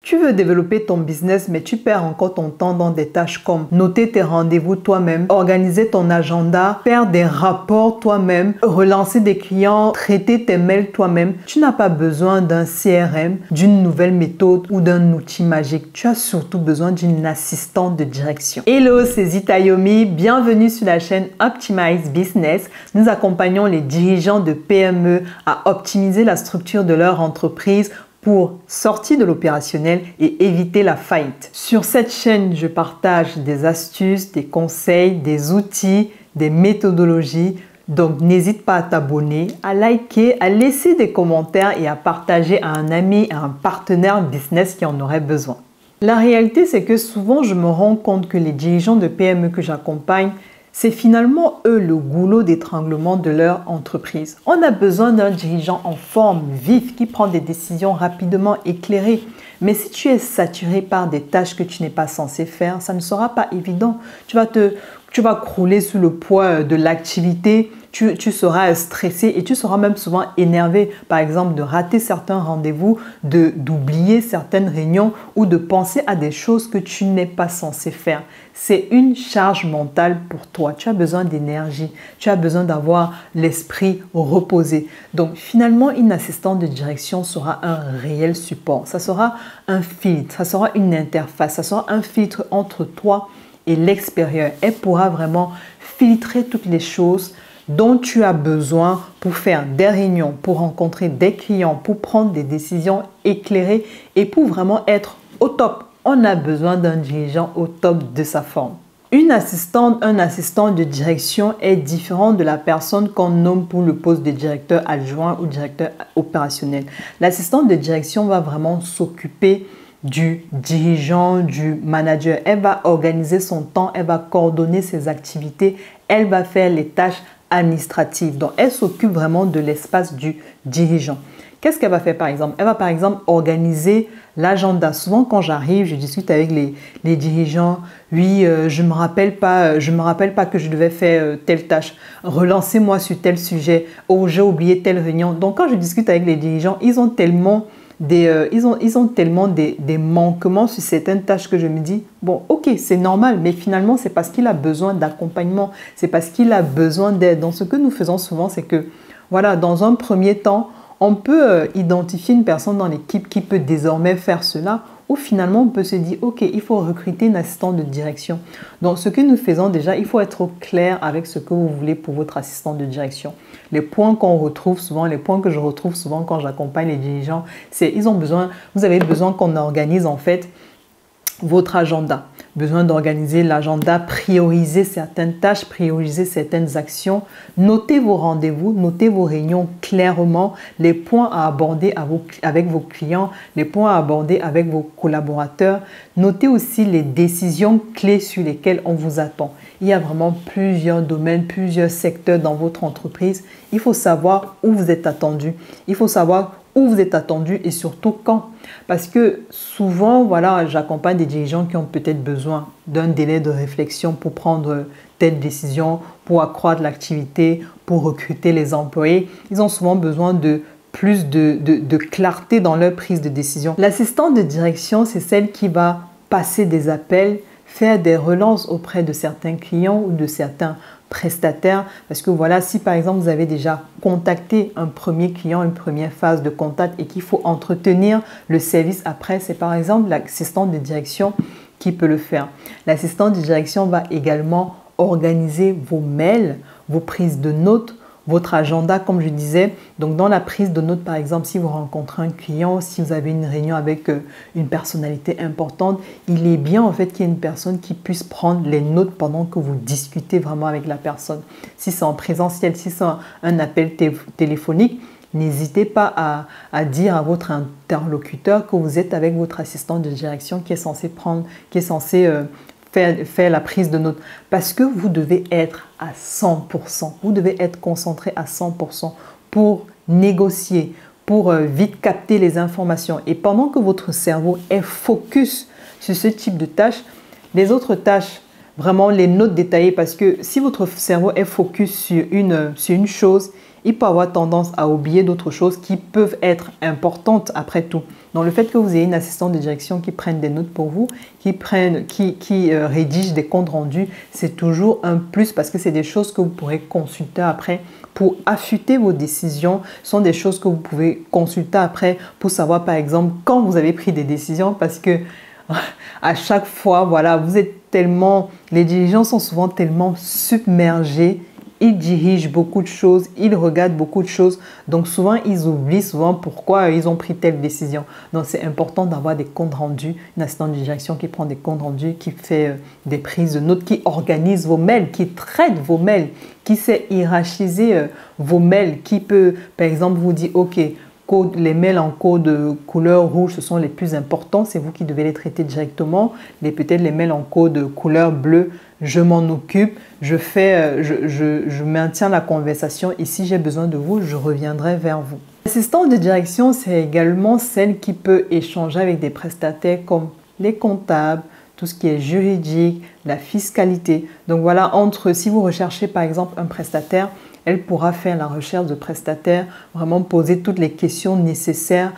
Tu veux développer ton business, mais tu perds encore ton temps dans des tâches comme noter tes rendez-vous toi-même, organiser ton agenda, faire des rapports toi-même, relancer des clients, traiter tes mails toi-même. Tu n'as pas besoin d'un CRM, d'une nouvelle méthode ou d'un outil magique. Tu as surtout besoin d'une assistante de direction. Hello, c'est Zita Yomi. Bienvenue sur la chaîne Optimize Business. Nous accompagnons les dirigeants de PME à optimiser la structure de leur entreprise pour sortir de l'opérationnel et éviter la faillite. Sur cette chaîne, je partage des astuces, des conseils, des outils, des méthodologies. Donc, n'hésite pas à t'abonner, à liker, à laisser des commentaires et à partager à un ami, à un partenaire business qui en aurait besoin. La réalité, c'est que souvent, je me rends compte que les dirigeants de PME que j'accompagne, c'est finalement eux le goulot d'étranglement de leur entreprise. On a besoin d'un dirigeant en forme, vif, qui prend des décisions rapidement éclairées. Mais si tu es saturé par des tâches que tu n'es pas censé faire, ça ne sera pas évident. Tu vas crouler sous le poids de l'activité, tu seras stressé et tu seras même souvent énervé, par exemple, de rater certains rendez-vous, d'oublier certaines réunions ou de penser à des choses que tu n'es pas censé faire. C'est une charge mentale pour toi. Tu as besoin d'énergie, tu as besoin d'avoir l'esprit reposé. Donc, finalement, une assistante de direction sera un réel support. Ça sera un filtre, ça sera une interface, ça sera un filtre entre toi et l'extérieur. Elle pourra vraiment filtrer toutes les choses dont tu as besoin pour faire des réunions, pour rencontrer des clients, pour prendre des décisions éclairées et pour vraiment être au top. On a besoin d'un dirigeant au top de sa forme. Une assistante, un assistant de direction est différent de la personne qu'on nomme pour le poste de directeur adjoint ou directeur opérationnel. L'assistante de direction va vraiment s'occuper du dirigeant, du manager. Elle va organiser son temps, elle va coordonner ses activités, elle va faire les tâches administratives. Donc, elle s'occupe vraiment de l'espace du dirigeant. Qu'est-ce qu'elle va faire par exemple? Elle va par exemple organiser l'agenda. Souvent quand j'arrive, je discute avec les dirigeants. Oui, je me rappelle pas que je devais faire telle tâche. Relancez-moi sur tel sujet. Oh, j'ai oublié telle réunion. Donc quand je discute avec les dirigeants, ils ont tellement des manquements sur certaines tâches que je me dis, bon, ok, c'est normal, mais finalement, c'est parce qu'il a besoin d'accompagnement, c'est parce qu'il a besoin d'aide. Donc, ce que nous faisons souvent, c'est que, voilà, dans un premier temps, on peut identifier une personne dans l'équipe qui peut désormais faire cela, ou finalement, on peut se dire, ok, il faut recruter une assistante de direction. Donc, ce que nous faisons déjà, il faut être au clair avec ce que vous voulez pour votre assistante de direction. Les points qu'on retrouve souvent, les points que je retrouve souvent quand j'accompagne les dirigeants, c'est vous avez besoin qu'on organise en fait votre agenda. Besoin d'organiser l'agenda, prioriser certaines tâches, prioriser certaines actions. Notez vos rendez-vous, notez vos réunions clairement, les points à aborder avec vos clients, les points à aborder avec vos collaborateurs. Notez aussi les décisions clés sur lesquelles on vous attend. Il y a vraiment plusieurs domaines, plusieurs secteurs dans votre entreprise. Il faut savoir où vous êtes attendu. Il faut savoir où vous êtes attendu et surtout quand. Parce que souvent, voilà, j'accompagne des dirigeants qui ont peut-être besoin d'un délai de réflexion pour prendre telle décision, pour accroître l'activité, pour recruter les employés. Ils ont souvent besoin de plus de clarté dans leur prise de décision. L'assistante de direction, c'est celle qui va passer des appels, faire des relances auprès de certains clients ou de certains prestataires, parce que voilà, si par exemple vous avez déjà contacté un premier client, une première phase de contact et qu'il faut entretenir le service après, c'est par exemple l'assistante de direction qui peut le faire. L'assistante de direction va également organiser vos mails, vos prises de notes, votre agenda, comme je disais. Donc, dans la prise de notes, par exemple, si vous rencontrez un client, si vous avez une réunion avec une personnalité importante, il est bien en fait qu'il y ait une personne qui puisse prendre les notes pendant que vous discutez vraiment avec la personne. Si c'est en présentiel, si c'est un appel téléphonique, n'hésitez pas à dire à votre interlocuteur que vous êtes avec votre assistant de direction qui est censé faire la prise de notes, parce que vous devez être à 100%, vous devez être concentré à 100% pour négocier, pour vite capter les informations. Et pendant que votre cerveau est focus sur ce type de tâches, les autres tâches, vraiment les notes détaillées, parce que si votre cerveau est focus sur une chose, il peut avoir tendance à oublier d'autres choses qui peuvent être importantes après tout. Donc le fait que vous ayez une assistante de direction qui prenne des notes pour vous, qui rédige des comptes rendus, c'est toujours un plus parce que c'est des choses que vous pourrez consulter après pour affûter vos décisions. Ce sont des choses que vous pouvez consulter après pour savoir par exemple quand vous avez pris des décisions parce que à chaque fois, voilà, vous êtes tellement, les dirigeants sont souvent tellement submergés. Ils dirigent beaucoup de choses, ils regardent beaucoup de choses. Donc souvent, ils oublient souvent pourquoi ils ont pris telle décision. Donc c'est important d'avoir des comptes rendus, une assistante de direction qui prend des comptes rendus, qui fait des prises de notes, qui organise vos mails, qui traite vos mails, qui sait hiérarchiser vos mails, qui peut, par exemple, vous dire, OK, les mails en code couleur rouge, ce sont les plus importants. C'est vous qui devez les traiter directement. Peut-être les mails en code couleur bleue, je m'en occupe. Je maintiens la conversation. Et si j'ai besoin de vous, je reviendrai vers vous. L'assistante de direction, c'est également celle qui peut échanger avec des prestataires comme les comptables, tout ce qui est juridique, la fiscalité. Donc voilà, si vous recherchez par exemple un prestataire, elle pourra faire la recherche de prestataires, vraiment poser toutes les questions nécessaires,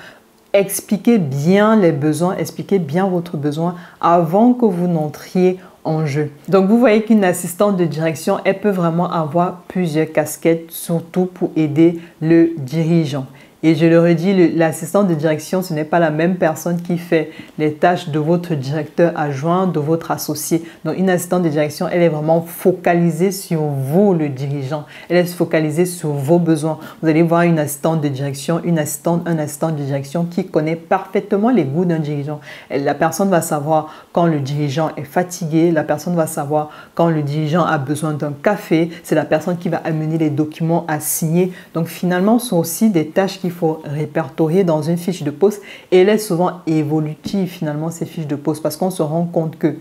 expliquer bien les besoins, expliquer bien votre besoin avant que vous n'entriez en jeu. Donc, vous voyez qu'une assistante de direction, elle peut vraiment avoir plusieurs casquettes, surtout pour aider le dirigeant. Et je le redis, l'assistante de direction, ce n'est pas la même personne qui fait les tâches de votre directeur adjoint, de votre associé. Donc, une assistante de direction, elle est vraiment focalisée sur vous, le dirigeant. Elle est focalisée sur vos besoins. Vous allez voir une assistante de direction, un assistant de direction qui connaît parfaitement les goûts d'un dirigeant. La personne va savoir quand le dirigeant est fatigué. La personne va savoir quand le dirigeant a besoin d'un café. C'est la personne qui va amener les documents à signer. Donc, finalement, ce sont aussi des tâches qu'il faut répertorier dans une fiche de poste et elle est souvent évolutive finalement ces fiches de poste parce qu'on se rend compte que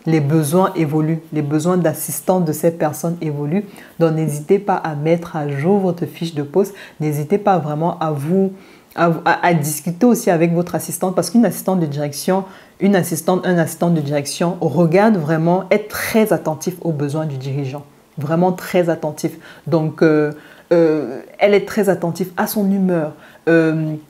les besoins évoluent, les besoins d'assistance de ces personnes évoluent. Donc n'hésitez pas à mettre à jour votre fiche de poste, n'hésitez pas vraiment à discuter aussi avec votre assistante parce qu'une assistante de direction, un assistant de direction regarde vraiment, est très attentif aux besoins du dirigeant, vraiment très attentif. Donc elle est très attentive à son humeur.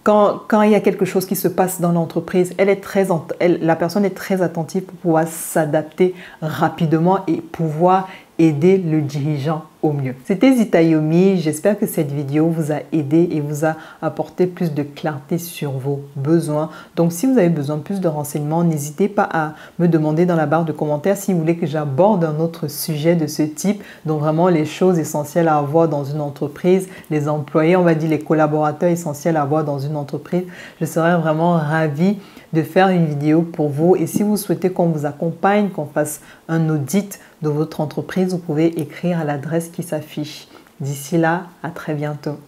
Quand il y a quelque chose qui se passe dans l'entreprise, la personne est très attentive pour pouvoir s'adapter rapidement et pouvoir aider le dirigeant au mieux. C'était Zitayomi, j'espère que cette vidéo vous a aidé et vous a apporté plus de clarté sur vos besoins. Donc si vous avez besoin de plus de renseignements, n'hésitez pas à me demander dans la barre de commentaires si vous voulez que j'aborde un autre sujet de ce type, donc vraiment les choses essentielles à avoir dans une entreprise, les employés, on va dire les collaborateurs essentiels à avoir dans une entreprise. Je serais vraiment ravie de faire une vidéo pour vous et si vous souhaitez qu'on vous accompagne, qu'on fasse un audit de votre entreprise, vous pouvez écrire à l'adresse qui s'affiche. D'ici là, à très bientôt.